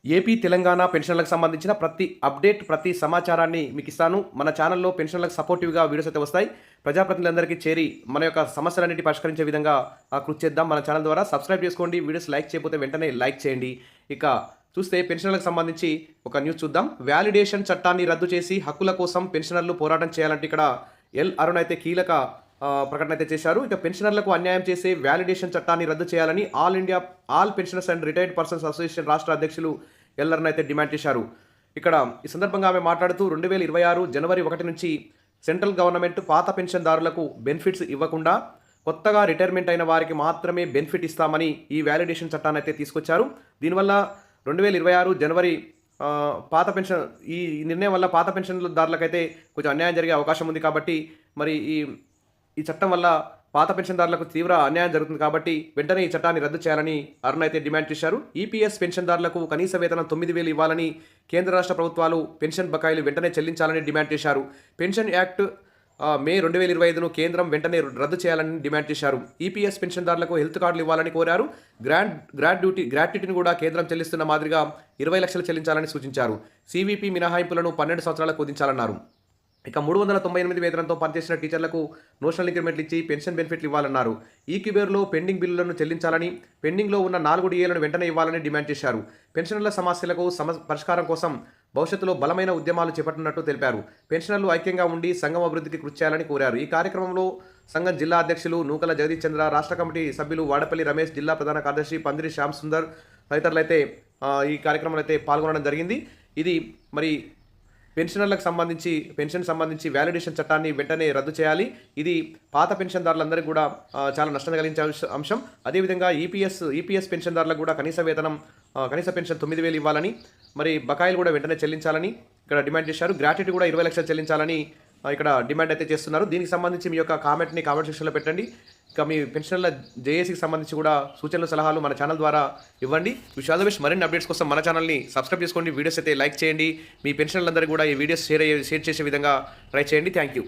AP, Telangana పెన్షన్లకు సంబంధించిన ప్రతి అప్డేట్, ప్రతి సమాచారాన్ని మీకు ఇస్తాను. మన ఛానల్లో పెన్షన్లకు సపోర్టివ్‌గా వీడియోస్ అయితే వస్తాయి. ప్రజాప్రతినిధులందరికీ చేరి మన యొక్క సమస్యలన్నిటి పరిష్కరించే విధంగా కృషి చేద్దాం. మన ఛానల్ ద్వారా సబ్స్క్రైబ్ చేసుకోండి. వీడియోస్ లైక్ చేయకపోతే వెంటనే లైక్ చేయండి. ఇక చూస్తే పెన్షన్లకు సంబంధించి ఒక న్యూస్ చూద్దాం. వాలిడేషన్ చట్టాన్ని రద్దు చేసి హక్కుల కోసం పెన్షనర్లు పోరాటం చేయాలంటే ఇక్కడ ఎల్. అరుణ్ అయితే కీలక ప్రకటన అయితే చేశారు. ఇక పెన్షనర్లకు అన్యాయం చేసే వాలిడేషన్ చట్టాన్ని రద్దు చేయాలని all India all pensioners and retired persons association రాష్ట్ర అధ్యక్షులు ఎల్. అరుణ్ అయితే డిమాండ్ చేశారు. ఇక్కడ ఈ సందర్భంగా ఆమె మాట్లాడుతూ 2026 జనవరి 1 నుంచి సెంట్రల్ గవర్నమెంట్ పాత పెన్షన్దారులకు బెనిఫిట్స్ ఇవ్వకుండా కొత్తగా రిటైర్మెంట్ అయిన వారికి మాత్రమే బెనిఫిట్ ఇస్తామని ఈ వాలిడేషన్ చట్టాన్ని అయితే తీసుకొచ్చారు. దీనివల్ల 2026 జనవరి పాత పెన్షన్ ఈ నిర్ణయం వల్ల పాత పెన్షన్దారులకైతే కొంచెం అన్యాయం జరిగే అవకాశం ఉంది. కాబట్టి మరి ఈ చట్టం వల్ల పాత పెన్షన్దారులకు తీవ్ర అన్యాయం జరుగుతుంది. కాబట్టి వెంటనే ఈ చట్టాన్ని రద్దు చేయాలని అరుణ్ అయితే డిమాండ్ చేశారు. ఈపీఎస్ పెన్షన్దారులకు కనీస వేతనం 9,000 ఇవ్వాలని కేంద్ర రాష్ట్ర ప్రభుత్వాలు పెన్షన్ బకాయిలు వెంటనే చెల్లించాలని డిమాండ్ చేశారు. పెన్షన్ యాక్ట్ మే 2025ను కేంద్రం వెంటనే రద్దు చేయాలని డిమాండ్ చేశారు. ఈపీఎస్ పెన్షన్దారులకు హెల్త్ కార్డులు ఇవ్వాలని కోరారు. గ్రాట్యుటీని కూడా కేంద్రం చెల్లిస్తున్న మాదిరిగా 20 లక్షలు చెల్లించాలని సూచించారు. సివిపి మినహాయింపులను 12 సంవత్సరాలకు కుదించాలన్నారు. ఇక 398 వేతనంతో పనిచేసిన టీచర్లకు నోషనల్ ఇంక్రిమెంట్లు ఇచ్చి పెన్షన్ బెనిఫిట్లు ఇవ్వాలన్నారు. ఈ క్యూబేర్లో పెండింగ్ బిల్లులను చెల్లించాలని, పెండింగ్లో ఉన్న 4 డిఏలను వెంటనే ఇవ్వాలని డిమాండ్ చేశారు. పెన్షనర్ల సమస్యలకు పరిష్కారం కోసం భవిష్యత్తులో బలమైన ఉద్యమాలు చేపట్టినట్టు తెలిపారు. పెన్షనర్లు ఐక్యంగా ఉండి సంఘం అభివృద్ధికి కృషి చేయాలని కోరారు. ఈ కార్యక్రమంలో సంఘం జిల్లా అధ్యక్షులు నూకల జగదీష్ చంద్ర, రాష్ట్ర కమిటీ సభ్యులు వాడపల్లి రమేష్, జిల్లా ప్రధాన కార్యదర్శి పందిరి శ్యామ్ సుందర్ తదితరులు అయితే ఈ కార్యక్రమంలో అయితే పాల్గొనడం జరిగింది. ఇది మరి పెన్షనర్లకు సంబంధించి వాలిడేషన్ చట్టాన్ని వెంటనే రద్దు చేయాలి. ఇది పాత పెన్షన్దారులందరికీ కూడా చాలా నష్టం కలిగించే అంశం. అదేవిధంగా ఈపీఎస్ పెన్షన్దారులకు కూడా కనీస పెన్షన్ 9,000 ఇవ్వాలని, మరి బకాయిలు కూడా వెంటనే చెల్లించాలని ఇక్కడ డిమాండ్ చేశారు. గ్రాట్యుటీ కూడా 20 లక్షలు చెల్లించాలని ఇక్కడ డిమాండ్ అయితే చేస్తున్నారు. దీనికి సంబంధించి మీ యొక్క కామెంట్ సెక్షన్లో పెట్టండి. ఇక మీ పెన్షన్ల జేఏసీకి సంబంధించి కూడా సూచనలు, సలహాలు మన ఛానల్ ద్వారా ఇవ్వండి. Wish all the best. మరిన్ని అప్డేట్స్ కోసం మన ఛానల్ని సబ్స్క్రైబ్ చేసుకోండి. వీడియోస్ అయితే లైక్ చేయండి. మీ పెన్షన్లందరికీ కూడా ఈ వీడియోస్ షేర్ చేసే విధంగా ట్రై చేయండి. Thank you.